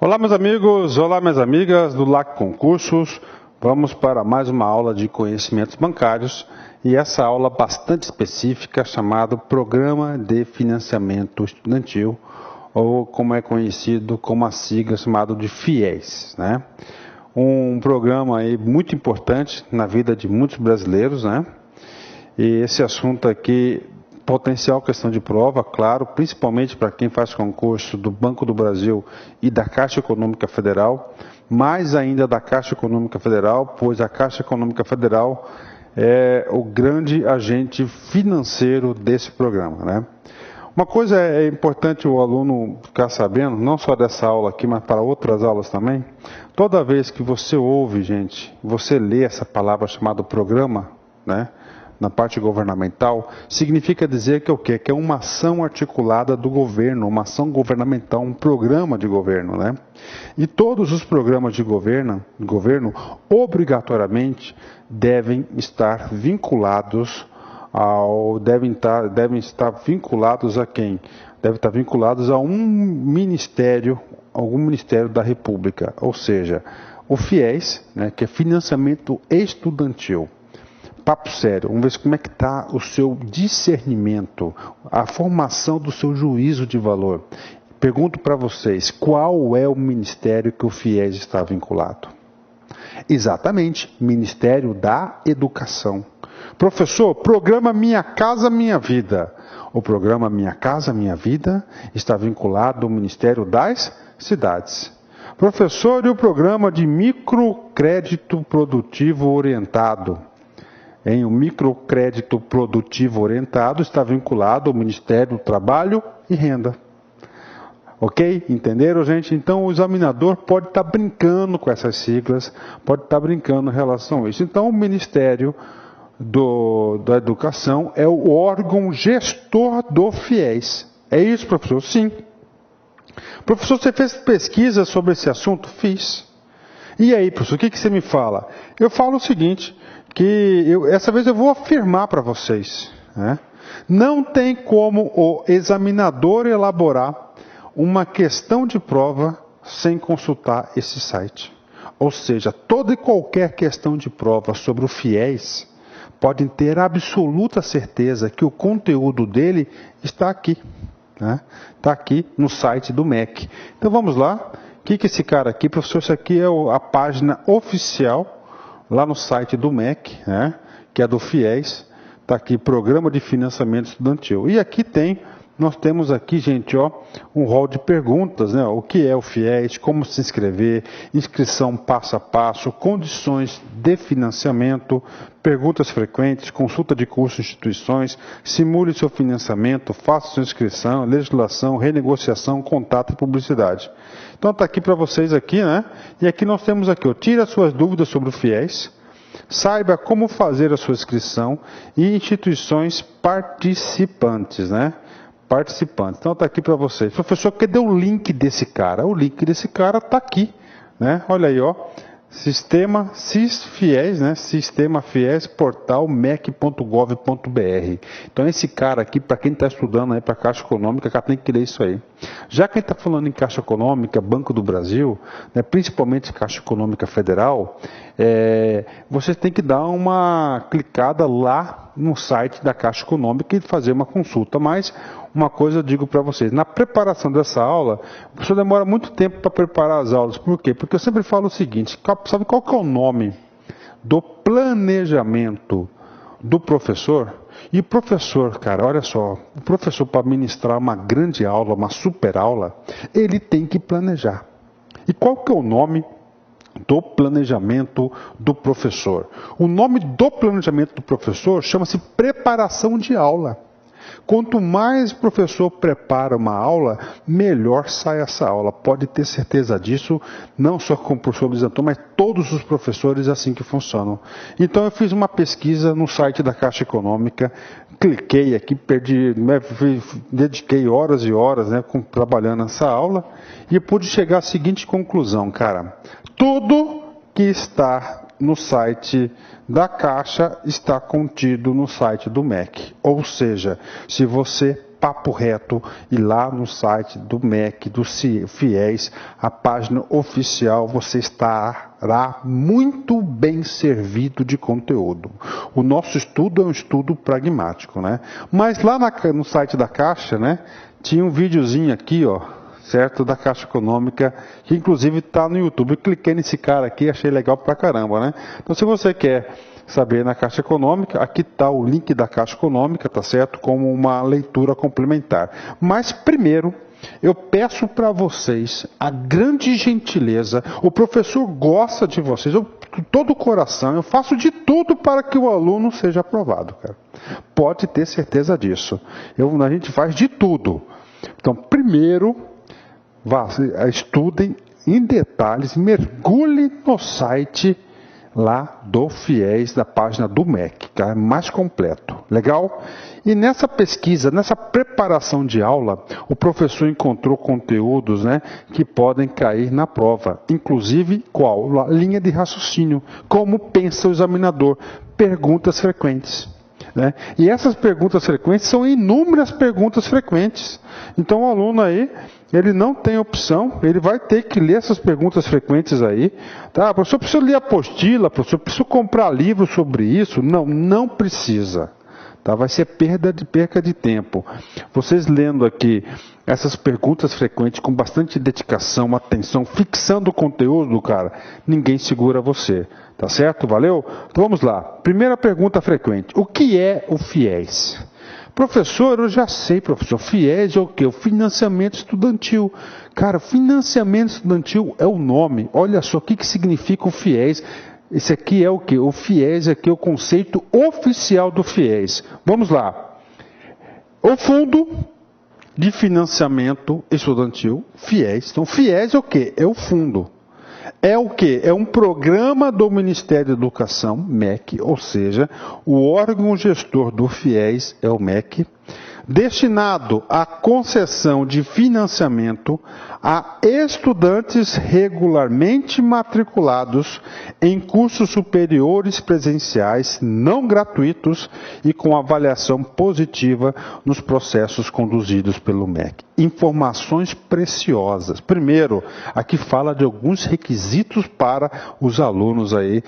Olá meus amigos, olá minhas amigas do LAC Concursos. Vamos para mais uma aula de conhecimentos bancários e essa aula bastante específica chamada Programa de Financiamento Estudantil, ou como é conhecido como a sigla chamada de FIES, né? Um programa aí muito importante na vida de muitos brasileiros, né? E esse assunto aqui, potencial questão de prova, claro, principalmente para quem faz concurso do Banco do Brasil e da Caixa Econômica Federal, mais ainda da Caixa Econômica Federal, pois a Caixa Econômica Federal é o grande agente financeiro desse programa, né? Uma coisa é importante o aluno ficar sabendo, não só dessa aula aqui, mas para outras aulas também. Toda vez que você ouve, gente, você lê essa palavra chamada programa, né? Na parte governamental, significa dizer que é o quê? Que é uma ação articulada do governo, uma ação governamental, um programa de governo, né? E todos os programas de governo obrigatoriamente devem estar vinculados devem estar vinculados a quem? Devem estar vinculados a um ministério, algum ministério da República, ou seja, o FIES, né, que é Financiamento Estudantil. Papo sério, vamos ver como é que está o seu discernimento, a formação do seu juízo de valor. Pergunto para vocês, qual é o ministério que o FIES está vinculado? Exatamente, Ministério da Educação. Professor, programa Minha Casa Minha Vida. O programa Minha Casa Minha Vida está vinculado ao Ministério das Cidades. Professor, e o programa de microcrédito produtivo orientado? O microcrédito produtivo orientado está vinculado ao Ministério do Trabalho e Renda. Ok? Entenderam, gente? Então o examinador pode estar brincando com essas siglas, pode estar brincando em relação a isso. Então o Ministério da Educação é o órgão gestor do FIES. É isso, professor? Sim. Professor, você fez pesquisa sobre esse assunto? Fiz. E aí, professor, o que você me fala? Eu falo o seguinte, essa vez eu vou afirmar para vocês, né? Não tem como o examinador elaborar uma questão de prova sem consultar esse site. Ou seja, toda e qualquer questão de prova sobre o FIES, podem ter absoluta certeza que o conteúdo dele está aqui, né? Está aqui no site do MEC. Então vamos lá. O que esse cara aqui, professor? Isso aqui é a página oficial lá no site do MEC, né? Que é do FIES. Está aqui, Programa de Financiamento Estudantil. E aqui nós temos aqui, gente, ó, um rol de perguntas, né? O que é o FIES, como se inscrever, inscrição passo a passo, condições de financiamento, perguntas frequentes, consulta de cursos e instituições, simule seu financiamento, faça sua inscrição, legislação, renegociação, contato e publicidade. Então está aqui para vocês aqui, né? E aqui nós temos aqui, ó, tira suas dúvidas sobre o FIES, saiba como fazer a sua inscrição e instituições participantes, né? Participantes. Então está aqui para vocês. Professor, cadê o link desse cara? O link desse cara está aqui, né? Olha aí, ó. Sistema CIS-FIES, né? Sistema FIES Portal mec.gov.br. Então esse cara aqui, para quem está estudando aí para Caixa Econômica, cara tem que ler isso aí. Já quem está falando em Caixa Econômica, Banco do Brasil, né, principalmente Caixa Econômica Federal, você tem que dar uma clicada lá no site da Caixa Econômica e fazer uma consulta. Mas uma coisa eu digo para vocês, na preparação dessa aula, o professor demora muito tempo para preparar as aulas. Por quê? Porque eu sempre falo o seguinte, sabe qual que é o nome do planejamento do professor? E o professor, cara, olha só, o professor para ministrar uma grande aula, uma super aula, ele tem que planejar. E qual que é o nome do planejamento do professor? O nome do planejamento do professor chama-se preparação de aula. Quanto mais o professor prepara uma aula, melhor sai essa aula. Pode ter certeza disso, não só com o professor Luiz Antônio, mas todos os professores assim que funcionam. Então eu fiz uma pesquisa no site da Caixa Econômica, cliquei aqui, dediquei horas e horas, né, trabalhando nessa aula, e pude chegar à seguinte conclusão, cara. Tudo que está no site da Caixa está contido no site do MEC. Ou seja, se você papo reto, e lá no site do MEC, do FIES, a página oficial, você estará muito bem servido de conteúdo. O nosso estudo é um estudo pragmático, né? Mas lá no site da Caixa, né, tinha um videozinho aqui, ó, certo, da Caixa Econômica, que inclusive está no YouTube. Eu cliquei nesse cara aqui, achei legal pra caramba, né? Então, se você quer saber na Caixa Econômica, aqui está o link da Caixa Econômica, tá certo? Como uma leitura complementar. Mas primeiro, eu peço para vocês a grande gentileza, o professor gosta de vocês, eu, com todo o coração, eu faço de tudo para que o aluno seja aprovado, cara. Pode ter certeza disso. A gente faz de tudo. Então, primeiro, estudem em detalhes, mergulhe no site lá do FIES, da página do MEC, que é mais completo. Legal? E nessa pesquisa, nessa preparação de aula, o professor encontrou conteúdos, né, que podem cair na prova. Inclusive, qual? A linha de raciocínio. Como pensa o examinador? Perguntas frequentes. Né? E essas perguntas frequentes são inúmeras perguntas frequentes. Então o aluno aí, ele não tem opção, ele vai ter que ler essas perguntas frequentes aí. Tá, professor, precisa ler apostila, professor, precisa comprar livro sobre isso? Não, não precisa. Tá? Vai ser perca de tempo. Vocês lendo aqui essas perguntas frequentes com bastante dedicação, atenção, fixando o conteúdo, cara, ninguém segura você. Tá certo? Valeu? Então vamos lá. Primeira pergunta frequente. O que é o FIES? Professor, eu já sei, professor. FIES é o quê? O financiamento estudantil. Cara, financiamento estudantil é o nome. Olha só o que significa o FIES. Esse aqui é o quê? O FIES aqui é o conceito oficial do FIES. Vamos lá. O Fundo de Financiamento Estudantil, FIES. Então, FIES é o quê? É o fundo. É o quê? É um programa do Ministério da Educação, MEC, ou seja, o órgão gestor do FIES é o MEC, destinado à concessão de financiamento a estudantes regularmente matriculados em cursos superiores presenciais não gratuitos e com avaliação positiva nos processos conduzidos pelo MEC. Informações preciosas. Primeiro, aqui fala de alguns requisitos para os alunos aí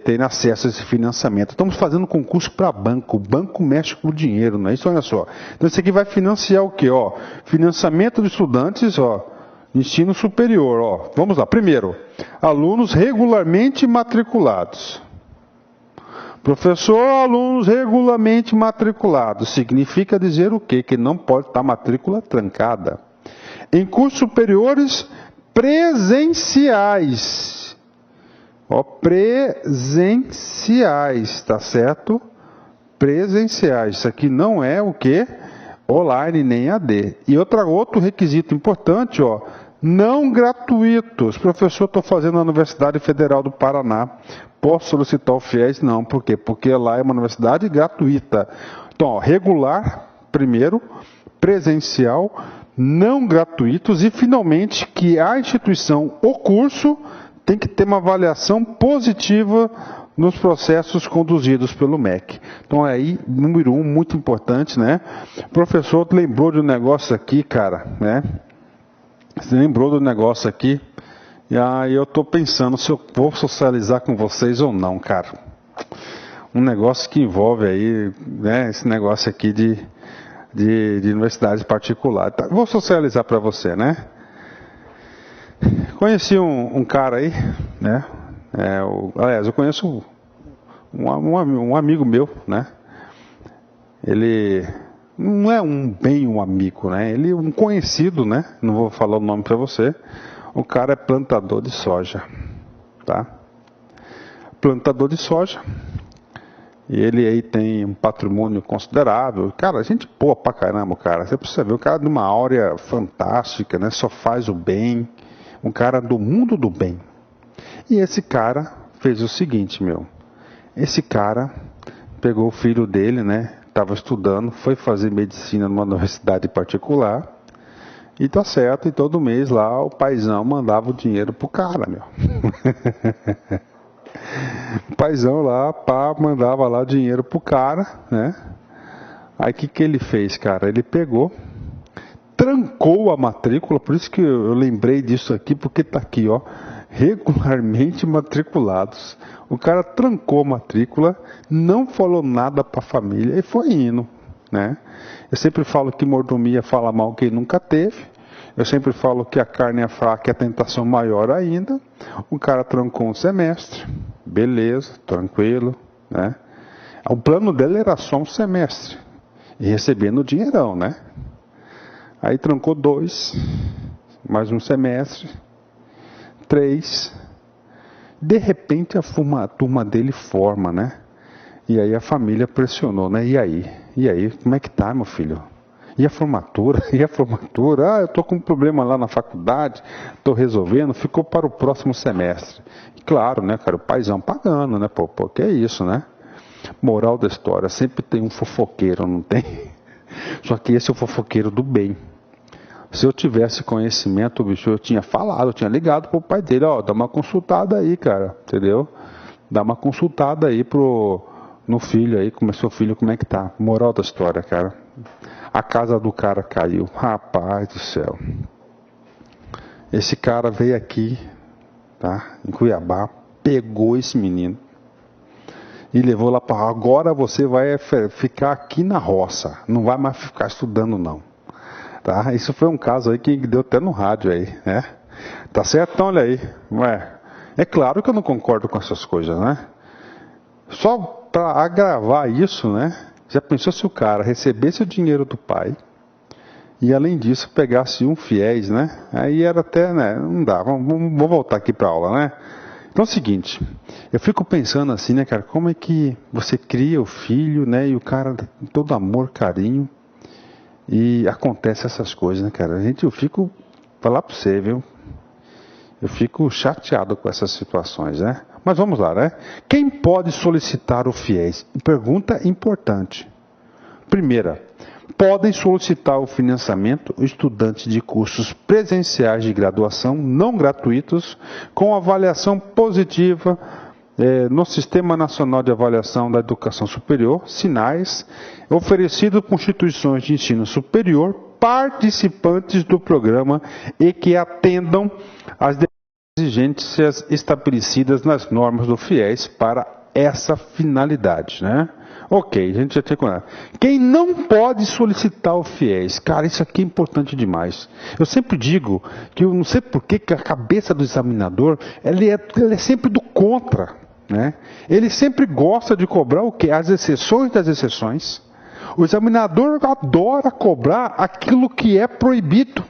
terem acesso a esse financiamento. Estamos fazendo concurso para banco. O banco mexe com o dinheiro, não é isso? Olha só. Então, isso aqui vai financiar o quê? Ó, financiamento de estudantes, ó, ensino superior. Ó. Vamos lá. Primeiro, alunos regularmente matriculados. Professor, alunos regularmente matriculados. Significa dizer o quê? Que não pode estar matrícula trancada. Em cursos superiores presenciais. Ó, presenciais, tá certo? Presenciais. Isso aqui não é o quê? Online nem AD. E outro requisito importante, ó, não gratuitos. Professor, estou fazendo na Universidade Federal do Paraná. Posso solicitar o FIES? Não. Por quê? Porque lá é uma universidade gratuita. Então, ó, regular, primeiro, presencial, não gratuitos e, finalmente, que a instituição, o curso, tem que ter uma avaliação positiva nos processos conduzidos pelo MEC. Então, aí, número 1, muito importante, né? O professor lembrou de um negócio aqui, cara, né? Você lembrou do negócio aqui? E aí eu estou pensando se eu vou socializar com vocês ou não, cara. Um negócio que envolve aí, né, esse negócio aqui de universidades particulares. Tá, vou socializar para você, né? Conheci um cara aí, né? Aliás, eu conheço um amigo meu, né? Ele não é um amigo, né? Ele é um conhecido, né? Não vou falar o nome para você. O cara é plantador de soja, tá? Plantador de soja. E ele aí tem um patrimônio considerável. Cara, gente boa pra caramba, cara. Você precisa ver, o cara de uma áurea fantástica, né? Só faz o bem. Um cara do mundo do bem. E esse cara fez o seguinte, meu. Esse cara pegou o filho dele, né? Estava estudando, foi fazer medicina numa universidade particular. E tá certo, e todo mês lá o paizão mandava o dinheiro pro cara, meu. O paizão lá, pá, mandava lá dinheiro pro cara, né? Aí o que ele fez, cara? Ele pegou, trancou a matrícula, por isso que eu lembrei disso aqui, porque tá aqui, ó, regularmente matriculados. O cara trancou a matrícula, não falou nada para a família e foi indo, né? Eu sempre falo que mordomia fala mal quem nunca teve. Eu sempre falo que a carne é fraca e a tentação maior ainda. O cara trancou um semestre, beleza, tranquilo, né? O plano dele era só um semestre e recebendo dinheirão, né? Aí trancou 2, mais um semestre, 3. De repente a turma dele forma, né? E aí a família pressionou, né? E aí, como é que tá, meu filho? E a formatura? E a formatura? Ah, eu tô com um problema lá na faculdade, tô resolvendo, ficou para o próximo semestre. E claro, né, cara, o paizão pagando, né? Pô, que é isso, né? Moral da história, sempre tem um fofoqueiro, não tem? Só que esse é o fofoqueiro do bem. Se eu tivesse conhecimento, bicho, eu tinha falado, eu tinha ligado pro pai dele, ó, dá uma consultada aí, cara, entendeu? Dá uma consultada aí no filho aí, como é seu filho, como é que tá? Moral da história, cara. A casa do cara caiu, rapaz do céu. Esse cara veio aqui, tá, em Cuiabá, pegou esse menino e levou lá para. Agora você vai ficar aqui na roça, não vai mais ficar estudando não. Tá? Isso foi um caso aí que deu até no rádio aí, né? Tá certo? Então olha aí. Ué, é claro que eu não concordo com essas coisas, né? Só para agravar isso, né? Já pensou se o cara recebesse o dinheiro do pai e além disso pegasse um fiéis, né? Aí era até, né? Não dá. Vamos voltar aqui para aula, né? Então é o seguinte, eu fico pensando assim, né, cara? Como é que você cria o filho, né? E o cara todo amor, carinho. E acontece essas coisas, né, cara? Eu fico, falar pra você, viu? Eu fico chateado com essas situações, né? Mas vamos lá, né? Quem pode solicitar o fiéis? Pergunta importante. Primeira, podem solicitar o financiamento estudantes de cursos presenciais de graduação não gratuitos com avaliação positiva no Sistema Nacional de Avaliação da Educação Superior, SINAES, oferecido por instituições de ensino superior participantes do programa e que atendam às exigências estabelecidas nas normas do FIES para essa finalidade, né? Ok, a gente já tinha contado. Quem não pode solicitar o FIES? Cara, isso aqui é importante demais. Eu sempre digo que eu não sei por que a cabeça do examinador ele é sempre do contra. Né? Ele sempre gosta de cobrar o quê? As exceções das exceções. O examinador adora cobrar aquilo que é proibido.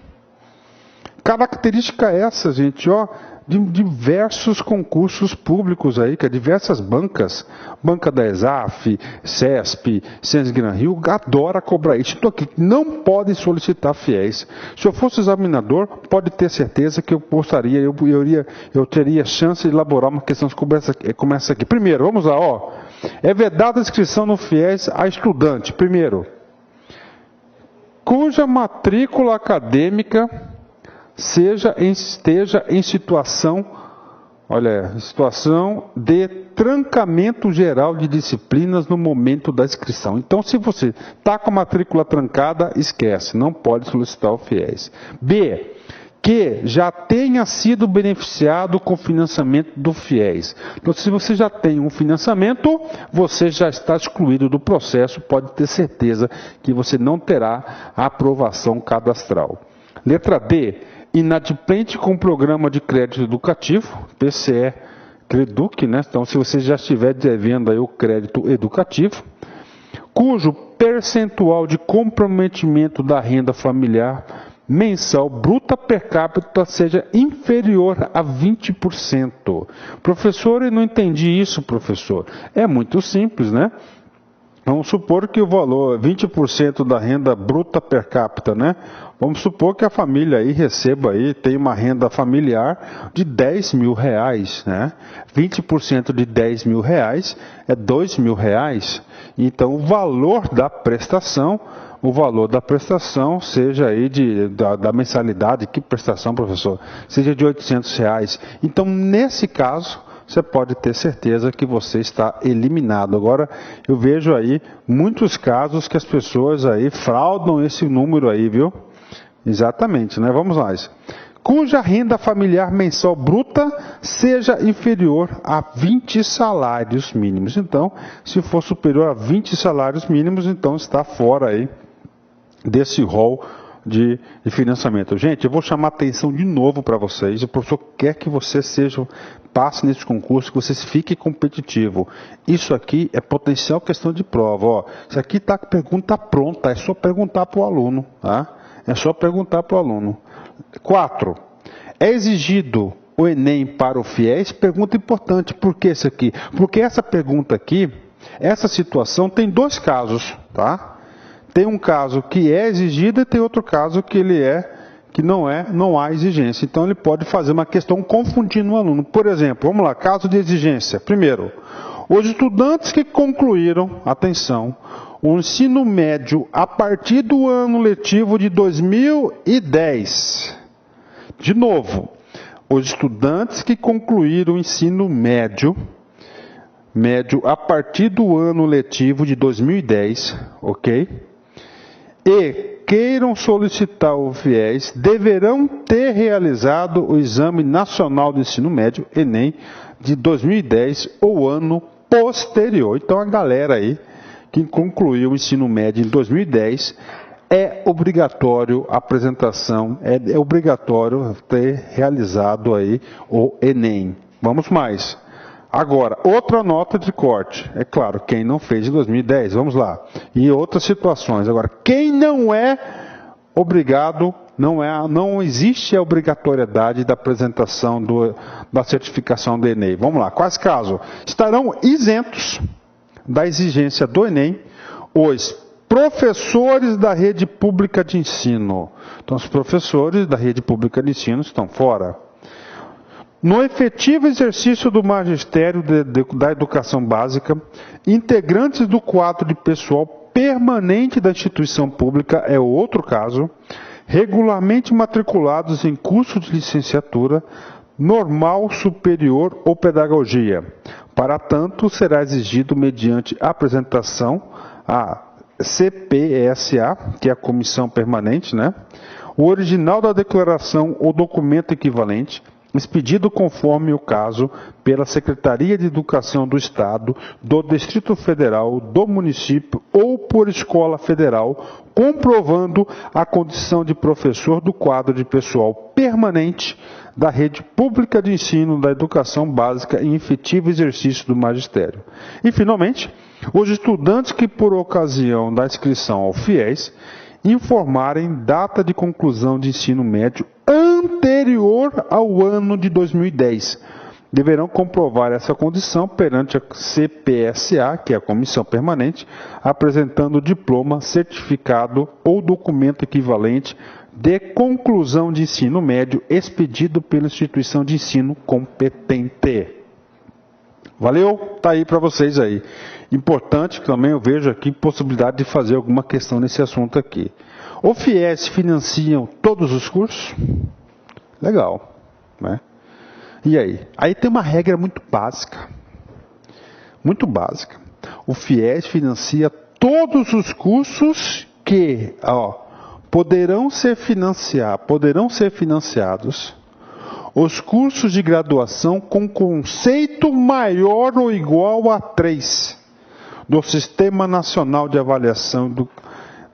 Característica essa, gente, ó, de diversos concursos públicos aí, que é diversas bancas, banca da ESAF, CESP, Ciências Gran Rio, adora cobrar isso. Então aqui, não podem solicitar fiéis. Se eu fosse examinador, pode ter certeza que eu gostaria, eu teria chance de elaborar uma questão como essa aqui. Primeiro, vamos lá, ó. É vedada a inscrição no fiéis a estudante, primeiro, cuja matrícula acadêmica esteja em situação de trancamento geral de disciplinas no momento da inscrição. Então, se você está com a matrícula trancada, esquece, não pode solicitar o FIES. B, que já tenha sido beneficiado com o financiamento do FIES. Então, se você já tem um financiamento, você já está excluído do processo, pode ter certeza que você não terá a aprovação cadastral. Letra D, inadimplente com o programa de crédito educativo, PCE Creduc, né? Então, se você já estiver devendo aí o crédito educativo, cujo percentual de comprometimento da renda familiar mensal bruta per capita seja inferior a 20%. Professor, eu não entendi isso, professor. É muito simples, né? Vamos supor que o valor, 20% da renda bruta per capita, né? Vamos supor que a família aí receba aí, tem uma renda familiar de 10 mil reais, né? 20% de 10 mil reais é 2 mil reais. Então, o valor da prestação seja aí da mensalidade, que prestação, professor? Seja de 800 reais. Então, nesse caso, você pode ter certeza que você está eliminado. Agora, eu vejo aí muitos casos que as pessoas aí fraudam esse número aí, viu? Exatamente, né? Vamos lá. Cuja renda familiar mensal bruta seja inferior a 20 salários mínimos. Então, se for superior a 20 salários mínimos, então está fora aí desse rol de financiamento. Gente, eu vou chamar a atenção de novo para vocês. O professor quer que você passe nesse concurso, que você fique competitivo. Isso aqui é potencial questão de prova. Ó, isso aqui está pergunta pronta, é só perguntar para o aluno. Tá? É só perguntar para o aluno. 4. É exigido o Enem para o FIES? Pergunta importante. Por que isso aqui? Porque essa pergunta aqui, essa situação tem dois casos, tá? Tem um caso que é exigido e tem outro caso que não há exigência. Então ele pode fazer uma questão confundindo o aluno. Por exemplo, vamos lá, caso de exigência. Primeiro, os estudantes que concluíram, atenção, o ensino médio a partir do ano letivo de 2010. De novo, os estudantes que concluíram o ensino médio a partir do ano letivo de 2010, ok? E queiram solicitar o FIES, deverão ter realizado o Exame Nacional do Ensino Médio, Enem, de 2010 ou ano posterior. Então a galera aí que concluiu o ensino médio em 2010, é obrigatório a apresentação, é obrigatório ter realizado aí o Enem. Vamos mais. Agora, outra nota de corte. É claro, quem não fez em 2010, vamos lá. E outras situações. Agora, quem não é obrigado, não existe a obrigatoriedade da apresentação da certificação do Enem. Vamos lá. Quais casos? Estarão isentos da exigência do Enem os professores da rede pública de ensino. Então, os professores da rede pública de ensino estão fora. No efetivo exercício do magistério da educação básica, integrantes do quadro de pessoal permanente da instituição pública é outro caso, regularmente matriculados em curso de licenciatura, normal, superior ou pedagogia. Para tanto, será exigido mediante apresentação à CPESA, que é a comissão permanente, né? O original da declaração ou documento equivalente, expedido conforme o caso pela Secretaria de Educação do Estado, do Distrito Federal, do município ou por escola federal, comprovando a condição de professor do quadro de pessoal permanente da rede pública de ensino da educação básica em efetivo exercício do magistério. E, finalmente, os estudantes que, por ocasião da inscrição ao FIES, informarem data de conclusão de ensino médio anterior ao ano de 2010. Deverão comprovar essa condição perante a CPSA, que é a comissão permanente, apresentando diploma, certificado ou documento equivalente de conclusão de ensino médio expedido pela instituição de ensino competente. Valeu? Está aí para vocês aí. Importante que também eu vejo aqui possibilidade de fazer alguma questão nesse assunto aqui. O FIES financiam todos os cursos? Legal, né? E aí? Aí tem uma regra muito básica. Muito básica. O FIES financia todos os cursos que, poderão ser financiados os cursos de graduação com conceito maior ou igual a 3 do Sistema Nacional de Avaliação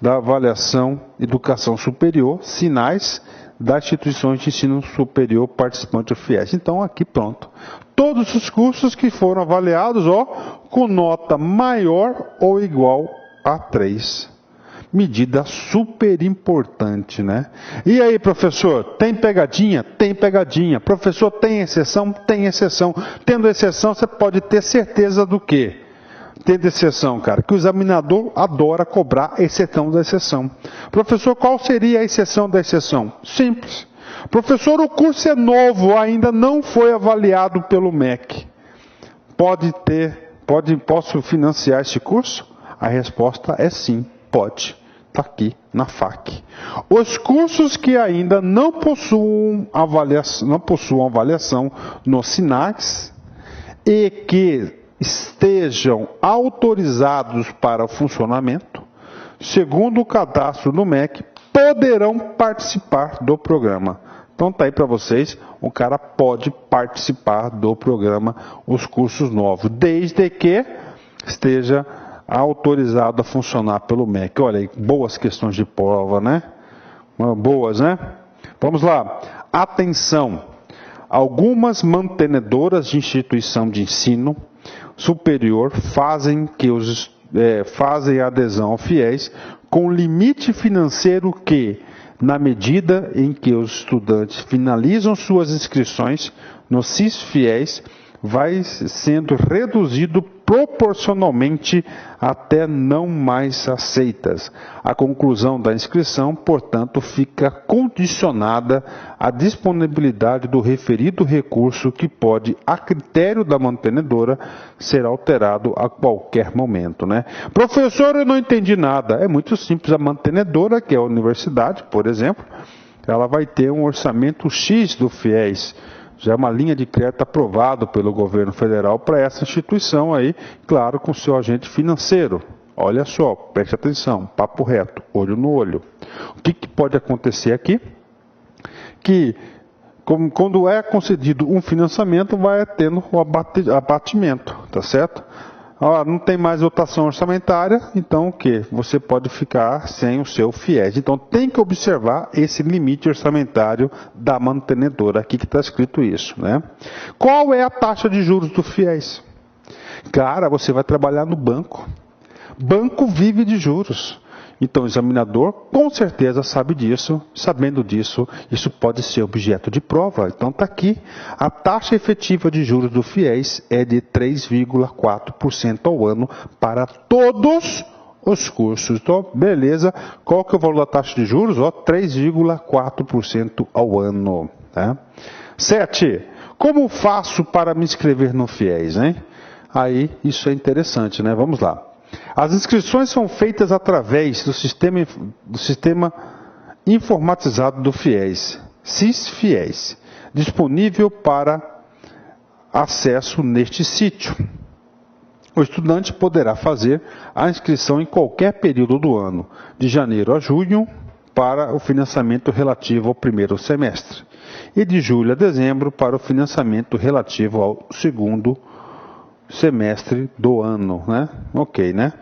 da Avaliação Educação Superior, sinais das instituições de ensino superior participante do FIES. Então, aqui pronto. Todos os cursos que foram avaliados, com nota maior ou igual a 3. Medida super importante, né? E aí, professor, tem pegadinha? Tem pegadinha. Professor, tem exceção? Tem exceção. Tendo exceção, você pode ter certeza do quê? Tendo exceção, cara, que o examinador adora cobrar exceção da exceção. Professor, qual seria a exceção da exceção? Simples. Professor, o curso é novo, ainda não foi avaliado pelo MEC. Posso financiar esse curso? A resposta é sim, pode. Está aqui na FAQ. Os cursos que ainda não possuam avaliação nos SINACs e que estejam autorizados para o funcionamento, segundo o cadastro do MEC, poderão participar do programa. Então tá aí para vocês, o cara pode participar do programa Os Cursos Novos, desde que esteja autorizado a funcionar pelo MEC. Olha aí, boas questões de prova, né? Boas, né? Vamos lá. Atenção! Algumas mantenedoras de instituição de ensino superior fazem adesão ao FIES com limite financeiro que, na medida em que os estudantes finalizam suas inscrições no CIS-FIES, vai sendo reduzido proporcionalmente até não mais aceitas. A conclusão da inscrição, portanto, fica condicionada à disponibilidade do referido recurso que pode, a critério da mantenedora, ser alterado a qualquer momento, né? Professor, eu não entendi nada. É muito simples. A mantenedora, que é a universidade, por exemplo, ela vai ter um orçamento X do FIES. Já é uma linha de crédito aprovado pelo governo federal para essa instituição aí, claro, com seu agente financeiro. Olha só, preste atenção, papo reto, olho no olho. O que pode acontecer aqui? Que quando é concedido um financiamento, vai tendo o abatimento, tá certo? Não tem mais dotação orçamentária, então o que? Você pode ficar sem o seu FIES. Então tem que observar esse limite orçamentário da mantenedora, aqui que está escrito isso, né? Qual é a taxa de juros do FIES? Cara, você vai trabalhar no banco. Banco vive de juros. Então o examinador com certeza sabe disso, sabendo disso, isso pode ser objeto de prova. Então está aqui, a taxa efetiva de juros do FIES é de 3,4% ao ano para todos os cursos. Então, beleza, qual que é o valor da taxa de juros? 3,4% ao ano. Tá? 7. Como faço para me inscrever no FIES, hein? Aí, isso é interessante, né? Vamos lá. As inscrições são feitas através do sistema informatizado do FIES, CIS-FIES, disponível para acesso neste sítio. O estudante poderá fazer a inscrição em qualquer período do ano, de janeiro a junho, para o financiamento relativo ao primeiro semestre, e de julho a dezembro para o financiamento relativo ao segundo semestre do ano, né? Ok, né?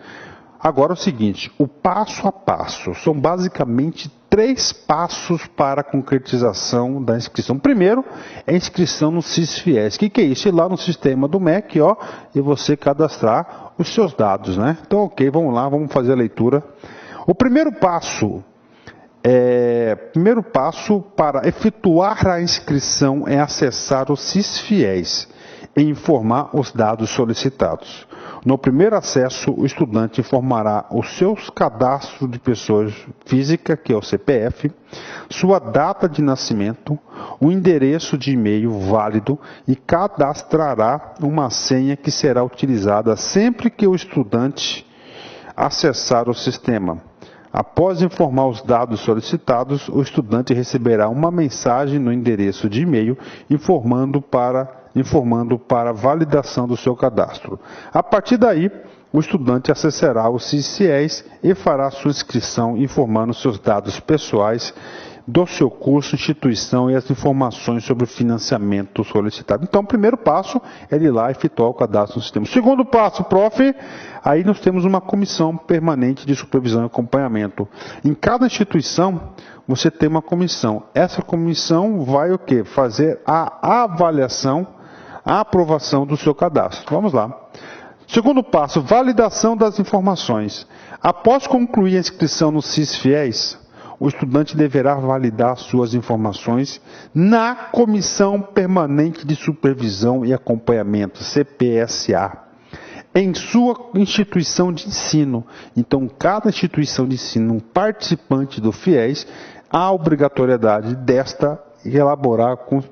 Agora é o seguinte, o passo a passo, são basicamente 3 passos para a concretização da inscrição. Primeiro, é a inscrição no CIS-FIES. O que é isso? Ir lá no sistema do MEC, e você cadastrar os seus dados, né? Então, ok, vamos lá, vamos fazer a leitura. O primeiro passo para efetuar a inscrição é acessar o CIS-FIES e informar os dados solicitados. No primeiro acesso, o estudante informará os seus cadastros de pessoa física, que é o CPF, sua data de nascimento, o endereço de e-mail válido e cadastrará uma senha que será utilizada sempre que o estudante acessar o sistema. Após informar os dados solicitados, o estudante receberá uma mensagem no endereço de e-mail informando para a validação do seu cadastro. A partir daí, o estudante acessará o CIS-FIES e fará sua inscrição informando seus dados pessoais do seu curso, instituição e as informações sobre o financiamento solicitado. Então, o primeiro passo é ir lá e efetuar o cadastro no sistema. Segundo passo, prof, aí nós temos uma comissão permanente de supervisão e acompanhamento. Em cada instituição, você tem uma comissão. Essa comissão vai o quê? Fazer a avaliação, a aprovação do seu cadastro. Vamos lá. Segundo passo, validação das informações. Após concluir a inscrição no CIS-FIES, o estudante deverá validar suas informações na Comissão Permanente de Supervisão e Acompanhamento, CPSA, em sua instituição de ensino. Então, cada instituição de ensino, um participante do FIES, há a obrigatoriedade desta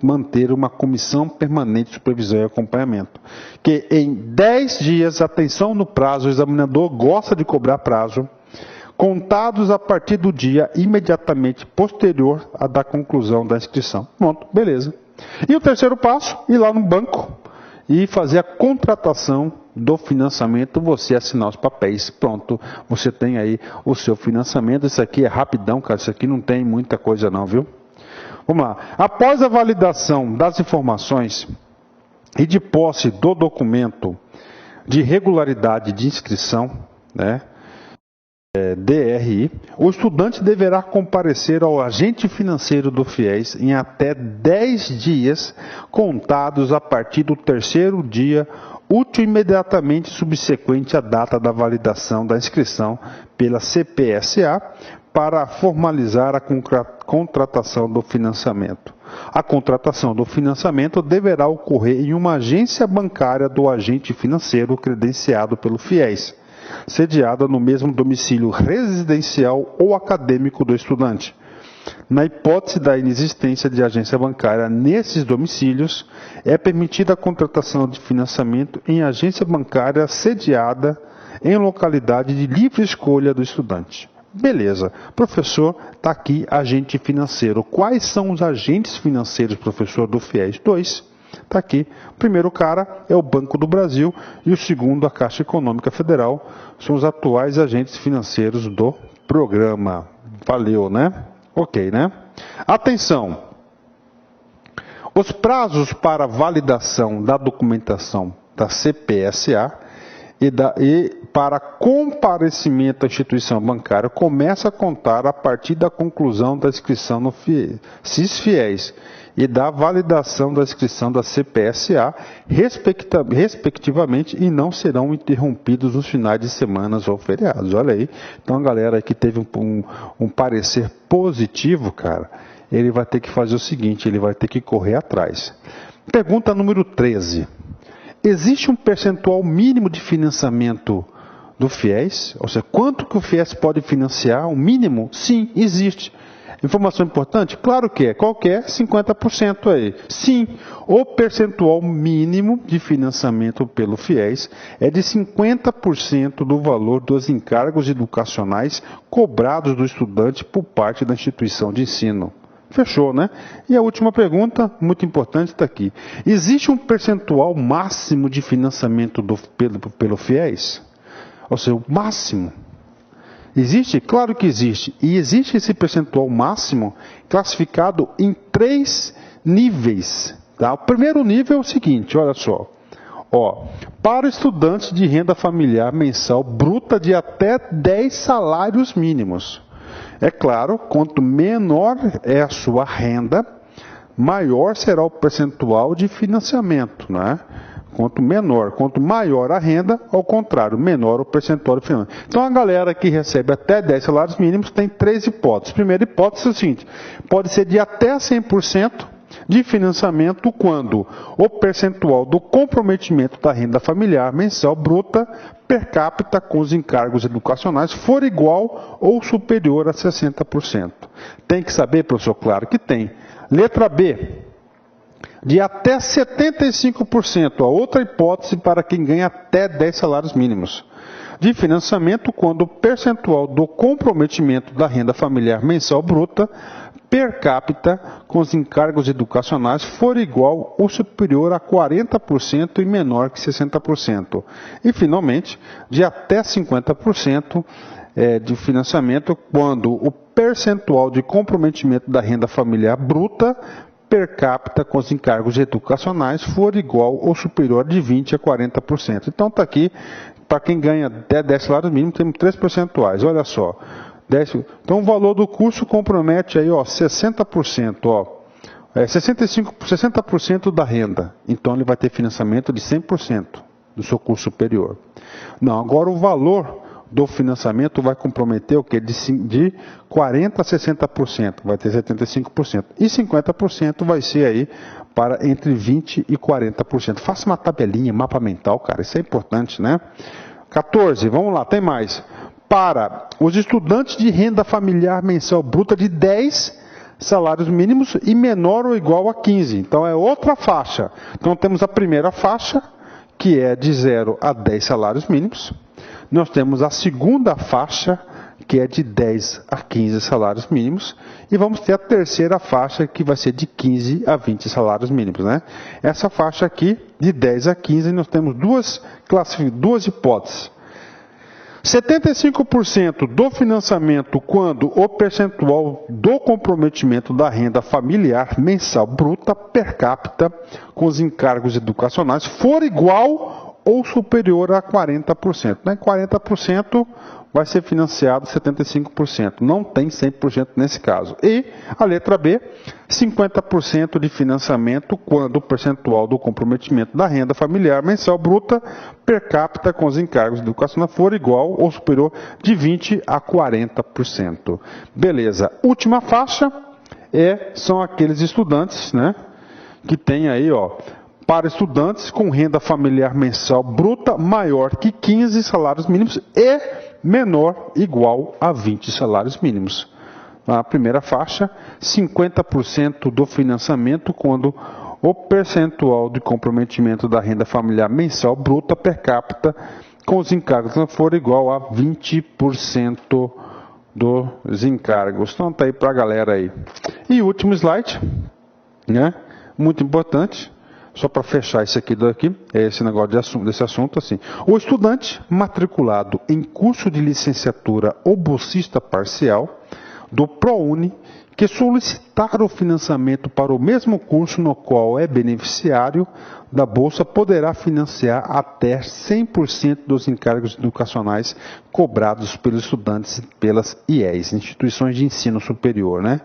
manter uma comissão permanente de supervisão e acompanhamento. Que em 10 dias, atenção no prazo, o examinador gosta de cobrar prazo, contados a partir do dia imediatamente posterior à da conclusão da inscrição. Pronto, beleza. E o terceiro passo, ir lá no banco e fazer a contratação do financiamento, você assinar os papéis, pronto, você tem aí o seu financiamento. Isso aqui é rapidão, cara, isso aqui não tem muita coisa não, viu? Vamos lá. Após a validação das informações e de posse do documento de regularidade de inscrição, né, DRI, o estudante deverá comparecer ao agente financeiro do FIES em até 10 dias contados a partir do terceiro dia útil imediatamente subsequente à data da validação da inscrição pela CPSA para formalizar a contratação do financiamento. A contratação do financiamento deverá ocorrer em uma agência bancária do agente financeiro credenciado pelo FIES, sediada no mesmo domicílio residencial ou acadêmico do estudante. Na hipótese da inexistência de agência bancária nesses domicílios, é permitida a contratação de financiamento em agência bancária sediada em localidade de livre escolha do estudante. Beleza, professor, está aqui agente financeiro. Quais são os agentes financeiros, professor, do FIES? 2. Está aqui. O primeiro cara é o Banco do Brasil e o segundo a Caixa Econômica Federal. São os atuais agentes financeiros do programa. Valeu, né? Ok, né? Atenção! Os prazos para validação da documentação da CPSA e para comparecimento à instituição bancária começa a contar a partir da conclusão da inscrição no CIS-FIES e da validação da inscrição da CPSA, respectivamente, e não serão interrompidos nos finais de semanas ou feriados. Olha aí. Então, a galera que teve um parecer positivo, cara, ele vai ter que fazer o seguinte, ele vai ter que correr atrás. Pergunta número 13. Existe um percentual mínimo de financiamento do FIES? Ou seja, quanto que o FIES pode financiar? Um mínimo? Sim, existe. Informação importante? Claro que é. Qual que é? 50% aí. Sim, o percentual mínimo de financiamento pelo FIES é de 50% do valor dos encargos educacionais cobrados do estudante por parte da instituição de ensino. Fechou, né? E a última pergunta, muito importante, está aqui. Existe um percentual máximo de financiamento pelo FIES? Ou seja, o máximo. Existe? Claro que existe. E existe esse percentual máximo classificado em 3 níveis. Tá? O primeiro nível é o seguinte, olha só. Para estudantes de renda familiar mensal bruta de até 10 salários mínimos. É claro, quanto menor é a sua renda, maior será o percentual de financiamento, né? Quanto maior a renda, ao contrário, menor o percentual de financiamento. Então, a galera que recebe até 10 salários mínimos tem 3 hipóteses. Primeira hipótese é o seguinte, pode ser de até 100% de financiamento quando o percentual do comprometimento da renda familiar mensal bruta per capita com os encargos educacionais for igual ou superior a 60%. Tem que saber, professor? Claro que tem. Letra B, de até 75%, a outra hipótese para quem ganha até 10 salários mínimos. De financiamento quando o percentual do comprometimento da renda familiar mensal bruta per capita com os encargos educacionais for igual ou superior a 40% e menor que 60%. E, finalmente, de até 50% de financiamento quando o percentual de comprometimento da renda familiar bruta per capita com os encargos educacionais for igual ou superior de 20% a 40%. Então, está aqui, para quem ganha até 10 salários mínimos, temos 3 percentuais. Olha só. Então, o valor do curso compromete aí, 60%, 60% da renda. Então, ele vai ter financiamento de 100% do seu curso superior. Não, agora o valor do financiamento vai comprometer o quê? De 40% a 60%, vai ter 75%. E 50% vai ser aí para entre 20% e 40%. Faça uma tabelinha, mapa mental, cara, isso é importante, né? 14, vamos lá, tem mais. Para os estudantes de renda familiar mensal bruta de 10 salários mínimos e menor ou igual a 15. Então, é outra faixa. Então, temos a primeira faixa, que é de 0 a 10 salários mínimos. Nós temos a segunda faixa, que é de 10 a 15 salários mínimos, e vamos ter a terceira faixa, que vai ser de 15 a 20 salários mínimos, né? Essa faixa aqui, de 10 a 15, nós temos duas hipóteses. 75% do financiamento quando o percentual do comprometimento da renda familiar mensal bruta per capita com os encargos educacionais for igual ou superior a 40%. Né? 40% vai ser financiado 75%. Não tem 100% nesse caso. E a letra B, 50% de financiamento quando o percentual do comprometimento da renda familiar mensal bruta per capita com os encargos educacionais for igual ou superior de 20% a 40%. Beleza. Última faixa são aqueles estudantes, né, que tem aí, ó, para estudantes com renda familiar mensal bruta maior que 15 salários mínimos e menor igual a 20 salários mínimos. Na primeira faixa, 50% do financiamento quando o percentual de comprometimento da renda familiar mensal bruta per capita com os encargos não for igual a 20% dos encargos. Então tá aí para a galera aí. E último slide, né? Muito importante. Só para fechar isso aqui daqui, é esse negócio desse assunto assim. O estudante matriculado em curso de licenciatura ou bolsista parcial do ProUni que solicitar o financiamento para o mesmo curso no qual é beneficiário da bolsa poderá financiar até 100% dos encargos educacionais cobrados pelos estudantes pelas IES, Instituições de Ensino Superior, né?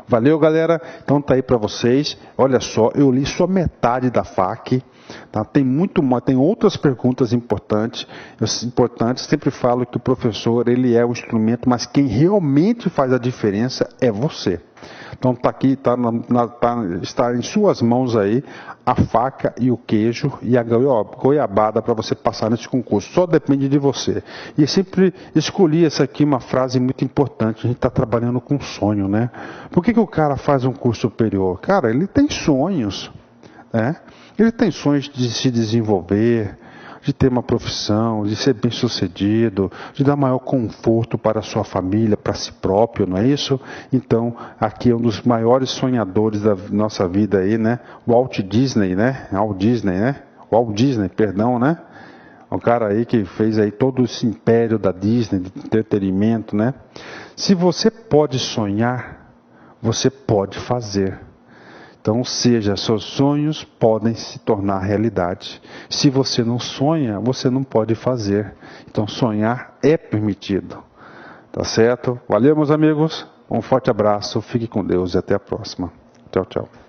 Valeu, galera. Então tá aí para vocês. Olha só, eu li só metade da FAQ. Tá? Tem outras perguntas importantes. Sempre falo que o professor ele é o instrumento, mas quem realmente faz a diferença é você. Então está aqui, está em suas mãos aí a faca e o queijo e a goiabada para você passar nesse concurso. Só depende de você. E sempre escolhi essa aqui uma frase muito importante. A gente está trabalhando com sonho, né? Por que o cara faz um curso superior? Cara, ele tem sonhos, né? Ele tem sonhos de se desenvolver, de ter uma profissão, de ser bem sucedido, de dar maior conforto para a sua família, para si próprio, não é isso? Então, aqui é um dos maiores sonhadores da nossa vida aí, né? Walt Disney, né? Walt Disney, perdão, né? O cara aí que fez aí todo esse império da Disney, de entretenimento, né? Se você pode sonhar, você pode fazer. Então, seja, seus sonhos podem se tornar realidade. Se você não sonha, você não pode fazer. Então, sonhar é permitido. Tá certo? Valeu, meus amigos. Um forte abraço, fique com Deus e até a próxima. Tchau, tchau.